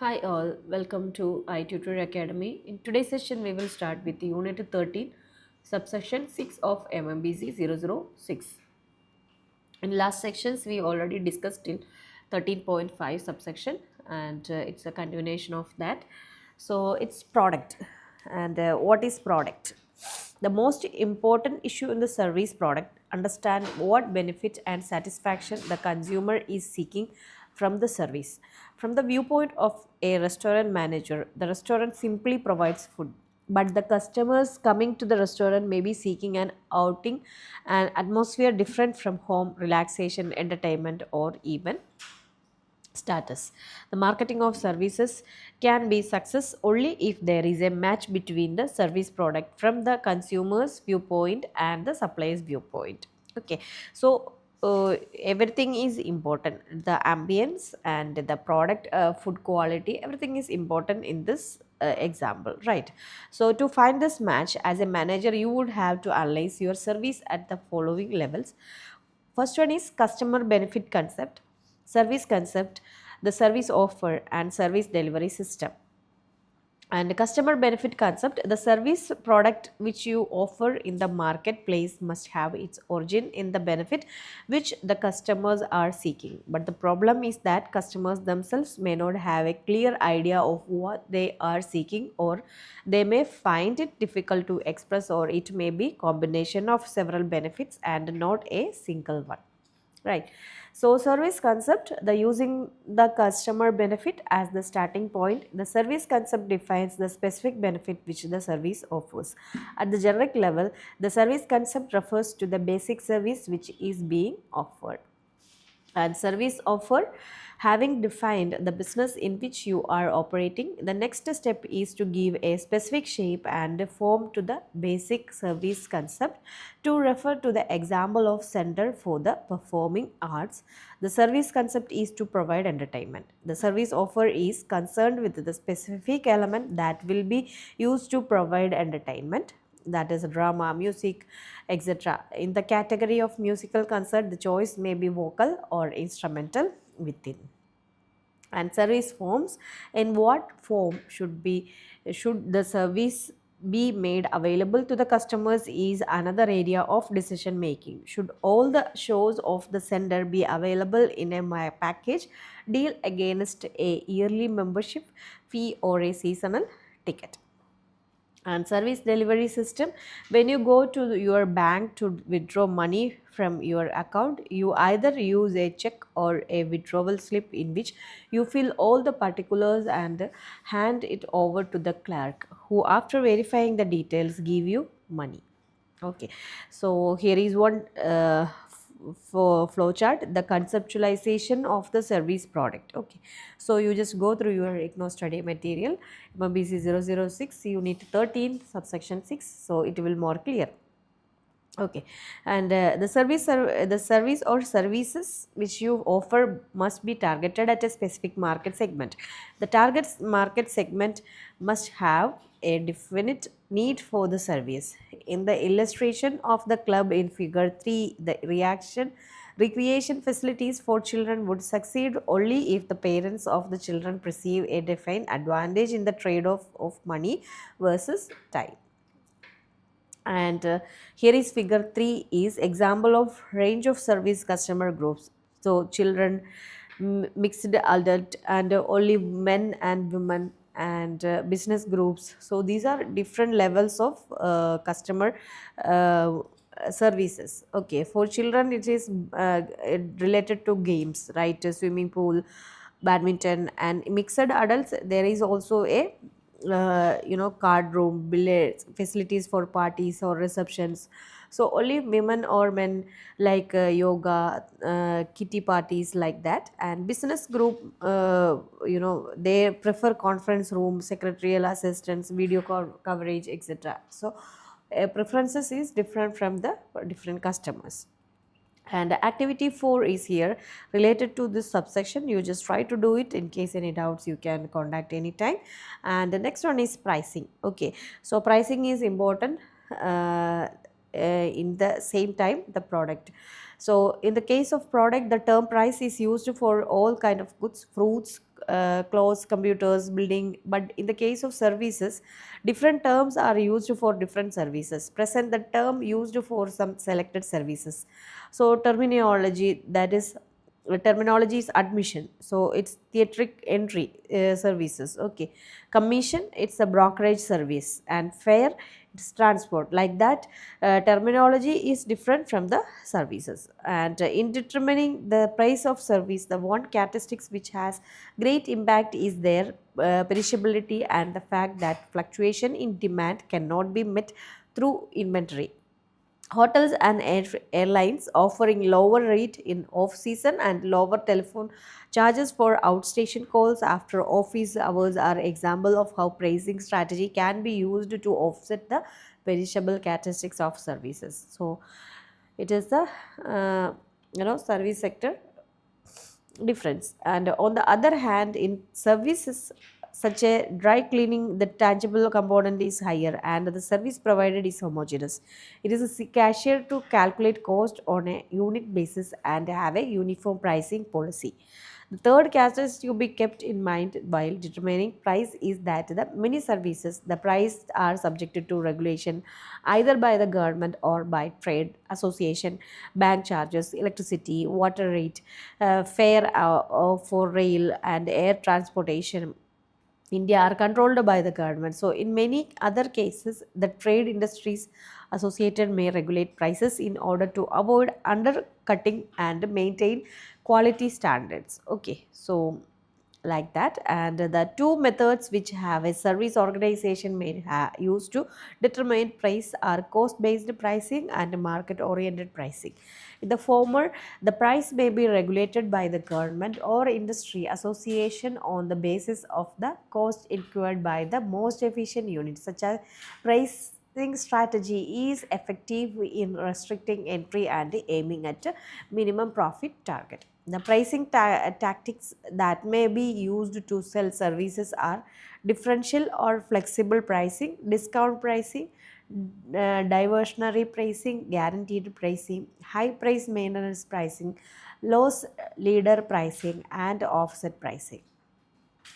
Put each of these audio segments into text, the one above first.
Hi all, welcome to i-tutor Academy. In today's session, we will start with Unit 13, subsection 6 of MMBC 006. In last sections, we already discussed till 13.5 subsection and it's a continuation of that. So it's product and what is product? The most important issue in the service product, understand what benefit and satisfaction the consumer is seeking from the service. From the viewpoint of a restaurant manager, the restaurant simply provides food, but the customers coming to the restaurant may be seeking an outing, an atmosphere different from home, relaxation, entertainment, or even status. The marketing of services can be success only if there is a match between the service product from the consumer's viewpoint and the supplier's viewpoint. Okay, so everything is important. The ambience and the product, food quality, everything is important in this example, right? So to find this match as a manager, you would have to analyze your service at the following levels. First one is customer benefit concept, service concept, the service offer and service delivery system. And customer benefit concept, the service product which you offer in the marketplace must have its origin in the benefit which the customers are seeking. But the problem is that customers themselves may not have a clear idea of what they are seeking, or they may find it difficult to express, or it may be combination of several benefits and not a single one, right? So service concept, the using the customer benefit as the starting point. The service concept defines the specific benefit which the service offers. At the generic level, the service concept refers to the basic service which is being offered. And service offer, having defined the business in which you are operating, the next step is to give a specific shape and form to the basic service concept. To refer to the example of Center for the Performing Arts, the service concept is to provide entertainment. The service offer is concerned with the specific element that will be used to provide entertainment, that is drama, music, etc. In the category of musical concert, the choice may be vocal or instrumental within. And service forms, in what form should the service be made available to the customers is another area of decision making. Should all the shows of the sender be available in a package deal against a yearly membership fee or a seasonal ticket? And service delivery system, when you go to your bank to withdraw money from your account, you either use a check or a withdrawal slip in which you fill all the particulars and hand it over to the clerk, who after verifying the details give you money. Okay, so here is one for flowchart, the conceptualization of the service product. Okay, so you just go through your IGNOU study material, MBC 006, unit 13, subsection 6, so it will more clear. Okay, and the service or services which you offer must be targeted at a specific market segment. The target market segment must have a definite need for the service. In the illustration of the club in figure 3, the recreation facilities for children would succeed only if the parents of the children perceive a defined advantage in the trade-off of money versus time. And here is figure 3 is example of range of service customer groups. So children, mixed adult, and only men and women, and business groups. So these are different levels of customer services. Okay, for children it is related to games, right? Swimming pool, badminton. And mixed adults, there is also a card room, billiards, facilities for parties or receptions. So only women or men, like yoga, kitty parties, like that. And business group, they prefer conference room, secretarial assistants, video coverage, etc. So preferences is different from the different customers. And activity 4 is here related to this subsection. You just try to do it. In case any doubts, you can contact anytime. And the next one is pricing. Okay, so pricing is important in the same time the product. So in the case of product, the term price is used for all kind of goods, fruits, clothes, computers, building. But in the case of services, different terms are used for different services. Present the term used for some selected services. So terminology, that is terminology is admission, so it's theatric entry services. Okay, commission, it's a brokerage service, and fare, it's transport. Like that, terminology is different from the services. And in determining the price of service, the one characteristics which has great impact is their perishability and the fact that fluctuation in demand cannot be met through inventory. Hotels and airlines offering lower rate in off season and lower telephone charges for outstation calls after office hours are example of how pricing strategy can be used to offset the perishable characteristics of services. So it is the service sector difference. And on the other hand, in services such a dry cleaning, the tangible component is higher and the service provided is homogeneous. It is a cashier to calculate cost on a unit basis and have a uniform pricing policy. The third characteristic to be kept in mind while determining price is that the many services, the price are subjected to regulation either by the government or by trade association. Bank charges, electricity, water rate, fare for rail and air transportation India are controlled by the government. So, in many other cases, the trade industries associated may regulate prices in order to avoid undercutting and maintain quality standards. Okay, so like that. And the two methods which have a service organization may use to determine price are cost based pricing and market oriented pricing. In the former, the price may be regulated by the government or industry association on the basis of the cost incurred by the most efficient unit, such as pricing strategy is effective in restricting entry and aiming at a minimum profit target. The pricing tactics that may be used to sell services are differential or flexible pricing, discount pricing, diversionary pricing, guaranteed pricing, high price maintenance pricing, loss leader pricing, and offset pricing.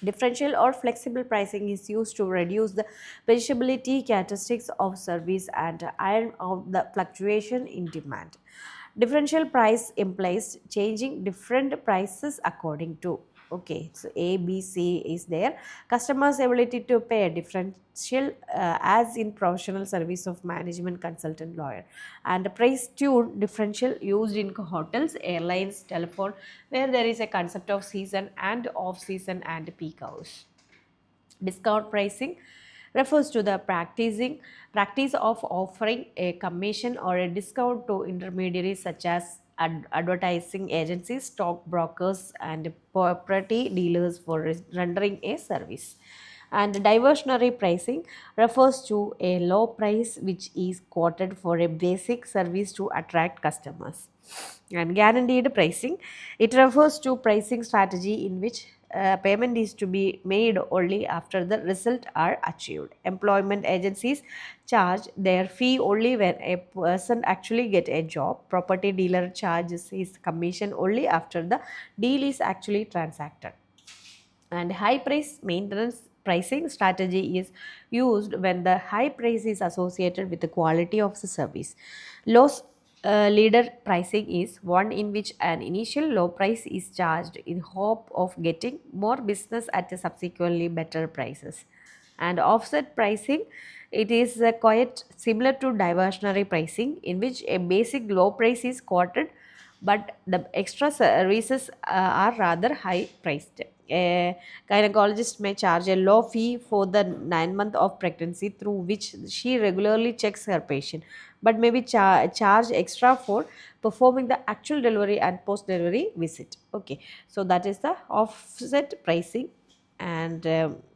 Differential or flexible pricing is used to reduce the perishability characteristics of service and iron out the fluctuation in demand. Differential price implies changing different prices according to, okay, so A, B, C is there. Customers' ability to pay a differential as in professional service of management consultant lawyer. And price tune differential used in hotels, airlines, telephone, where there is a concept of season and off season and peak hours. Discount pricing refers to the practice of offering a commission or a discount to intermediaries such as advertising agencies, stock brokers, and property dealers for rendering a service. And diversionary pricing refers to a low price which is quoted for a basic service to attract customers. And guaranteed pricing, it refers to pricing strategy in which payment is to be made only after the result are achieved. Employment agencies charge their fee only when a person actually get a job. Property dealer charges his commission only after the deal is actually transacted. And high price maintenance pricing strategy is used when the high price is associated with the quality of the service. Loss leader pricing is one in which an initial low price is charged in hope of getting more business at a subsequently better prices. And offset pricing, it is quite similar to diversionary pricing in which a basic low price is quoted but the extra services are rather high priced. A gynecologist may charge a low fee for the 9 month of pregnancy through which she regularly checks her patient, but maybe charge extra for performing the actual delivery and post delivery visit. Okay, so that is the offset pricing. And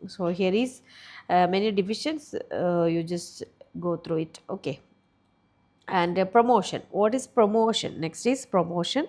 so here is many divisions, you just go through it. Okay, and promotion, what is promotion? Next is promotion.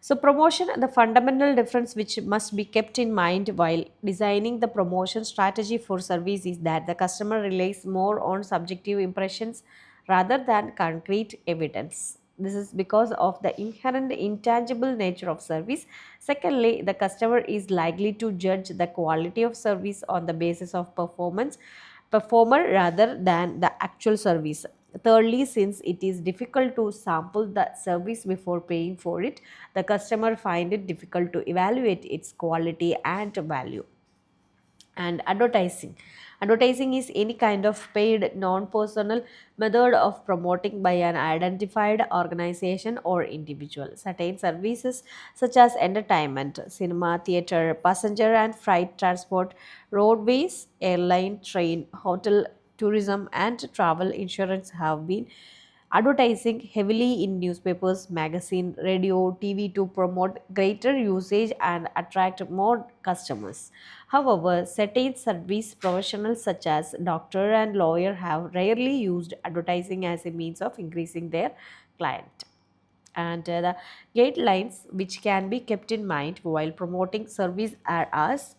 So promotion, the fundamental difference which must be kept in mind while designing the promotion strategy for service is that the customer relies more on subjective impressions rather than concrete evidence. This is because of the inherent intangible nature of service. Secondly, the customer is likely to judge the quality of service on the basis of performer rather than the actual service. Thirdly, since it is difficult to sample the service before paying for it, the customer find it difficult to evaluate its quality and value. And advertising is any kind of paid non-personal method of promoting by an identified organization or individual certain services such as entertainment, cinema, theater, passenger and freight transport, roadways, airline, train, hotel, tourism and travel insurance have been advertising heavily in newspapers, magazine, radio, TV to promote greater usage and attract more customers. However, certain service professionals such as doctor and lawyer have rarely used advertising as a means of increasing their client. And the guidelines which can be kept in mind while promoting service are as: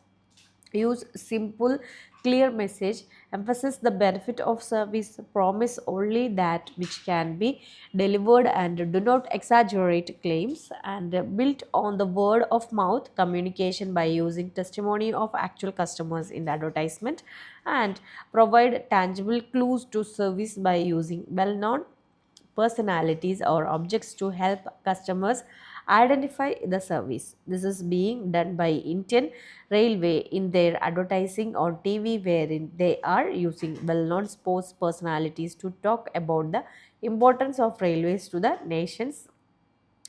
use simple, clear message, emphasize the benefit of service, promise only that which can be delivered, and do not exaggerate claims, and build on the word of mouth communication by using testimony of actual customers in the advertisement, and provide tangible clues to service by using well known personalities or objects to help customers identify the service. This is being done by Indian Railway in their advertising on TV, wherein they are using well-known sports personalities to talk about the importance of railways to the nation's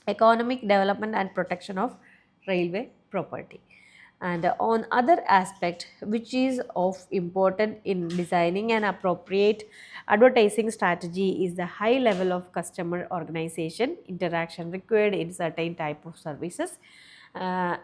economic development and protection of railway property. And on other aspect which is of important in designing an appropriate advertising strategy is the high level of customer organization interaction required in certain type of services. Uh,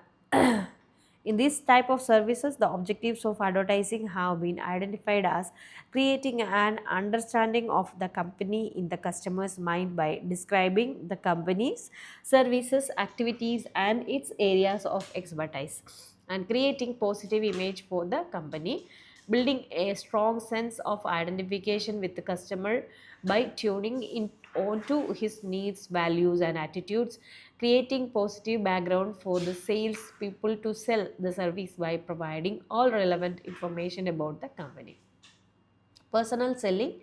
in this type of services, the objectives of advertising have been identified as creating an understanding of the company in the customer's mind by describing the company's services, activities, and its areas of expertise, and creating positive image for the company, building a strong sense of identification with the customer by tuning in onto his needs, values, and attitudes, creating positive background for the sales people to sell the service by providing all relevant information about the company. Personal selling.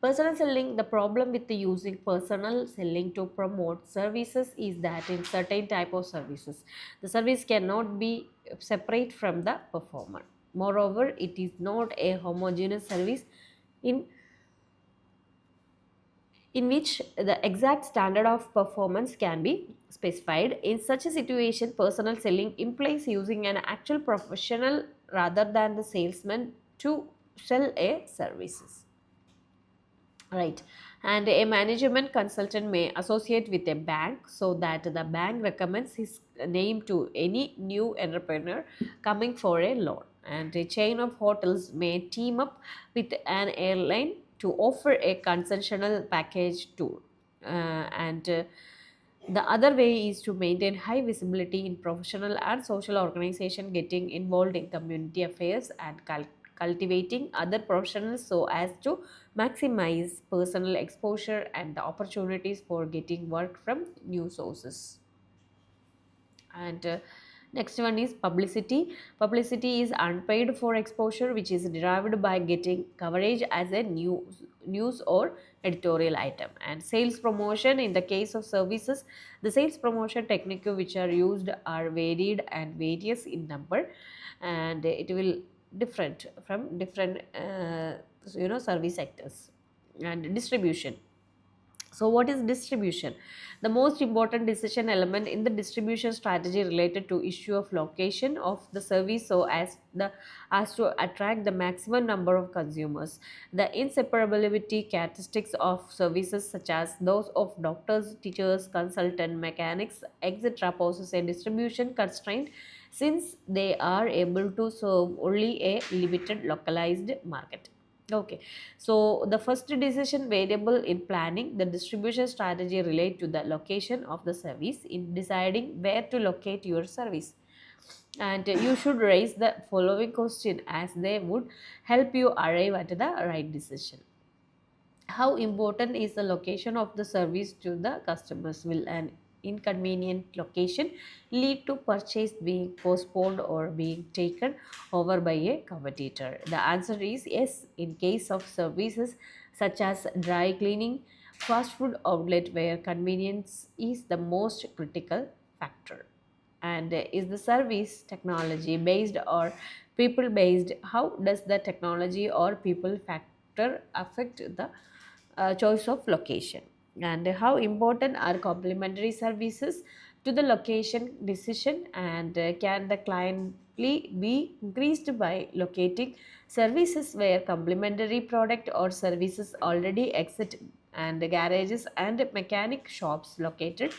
Personal selling, the problem with the using personal selling to promote services is that in certain type of services, the service cannot be separate from the performer. Moreover, it is not a homogeneous service in which the exact standard of performance can be specified. In such a situation, personal selling implies using an actual professional rather than the salesman to sell a services. Right. And a management consultant may associate with a bank so that the bank recommends his name to any new entrepreneur coming for a loan. And a chain of hotels may team up with an airline to offer a concessional package tour. And the other way is to maintain high visibility in professional and social organization, getting involved in community affairs and cultivating other professionals so as to maximize personal exposure and the opportunities for getting work from new sources. And next one is publicity. Publicity is unpaid for exposure which is derived by getting coverage as a news or editorial item. And sales promotion, in the case of services, the sales promotion technique which are used are varied and various in number, and it will different from different service sectors. And distribution. So, what is distribution? The most important decision element in the distribution strategy related to issue of location of the service so as to attract the maximum number of consumers. The inseparability characteristics of services such as those of doctors, teachers, consultant, mechanics, etc. poses a distribution constraint since they are able to serve only a limited localized market. Okay, so the first decision variable in planning the distribution strategy relate to the location of the service in deciding where to locate your service. And you should raise the following question as they would help you arrive at the right decision. How important is the location of the service to the customers? Will an inconvenient location lead to purchase being postponed or being taken over by a competitor? The answer is yes, in case of services such as dry cleaning, fast food outlet, where convenience is the most critical factor. And is the service technology based or people based? How does the technology or people factor affect the choice of location? And how important are complementary services to the location decision? And can the cliently be increased by locating services where complementary product or services already exist? And garages and mechanic shops located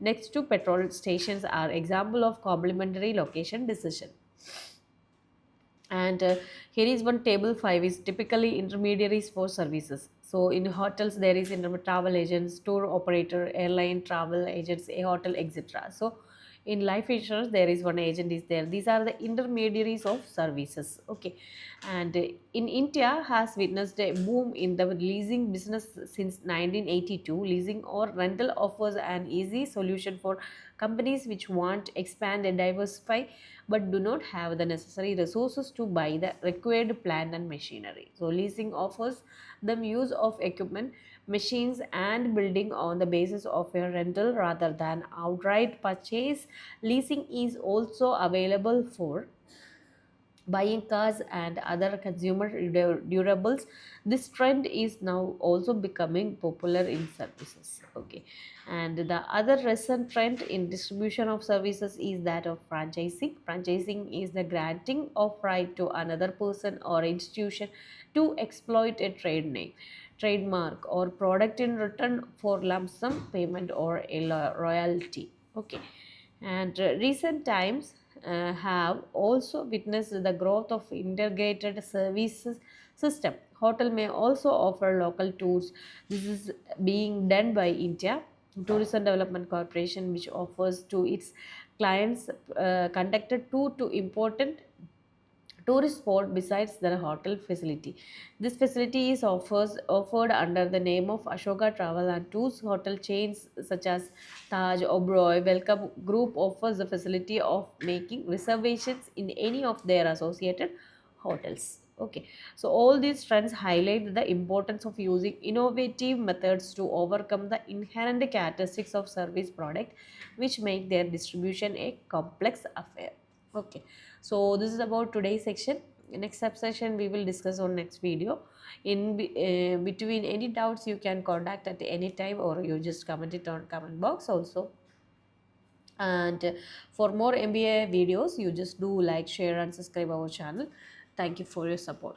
next to petrol stations are example of complementary location decision. And here is one table 5 is typically intermediaries for services. So in hotels there is travel agents, tour operator, airline travel agents, a hotel, etc. So in life insurance there is one agent is there. These are the intermediaries of services. Okay. And in India has witnessed a boom in the leasing business since 1982. Leasing or rental offers an easy solution for companies which want to expand and diversify but do not have the necessary resources to buy the required plant and machinery. So leasing offers them use of equipment, machines and building on the basis of a rental rather than outright purchase. Leasing is also available for buying cars and other consumer durables. This trend is now also becoming popular in services. Okay. And the other recent trend in distribution of services is that of franchising is the granting of right to another person or institution to exploit a trade name, trademark or product in return for lump sum payment or a royalty. Okay. And recent times have also witnessed the growth of integrated services system. Hotel may also offer local tours. This is being done by India Tourism Development Corporation, which offers to its clients conducted tour to important tourist spot besides the hotel facility. This facility is offered under the name of Ashoka Travel and Tours. Hotel chains such as Taj, Oberoi, Welcome Group offers the facility of making reservations in any of their associated hotels. Okay, so all these trends highlight the importance of using innovative methods to overcome the inherent characteristics of service product, which make their distribution a complex affair. Okay, so this is about today's section. Next subsection we will discuss on next video. In between any doubts you can contact at any time or you just comment it on comment box also. And for more MBA videos you just do like, share and subscribe our channel. Thank you for your support.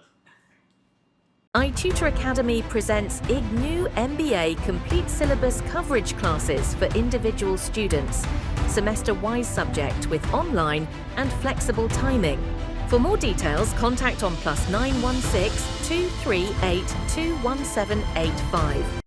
i-tutor Academy presents IGNOU MBA complete syllabus coverage classes for individual students, semester-wise subject with online and flexible timing. For more details, contact on +916 238 21785.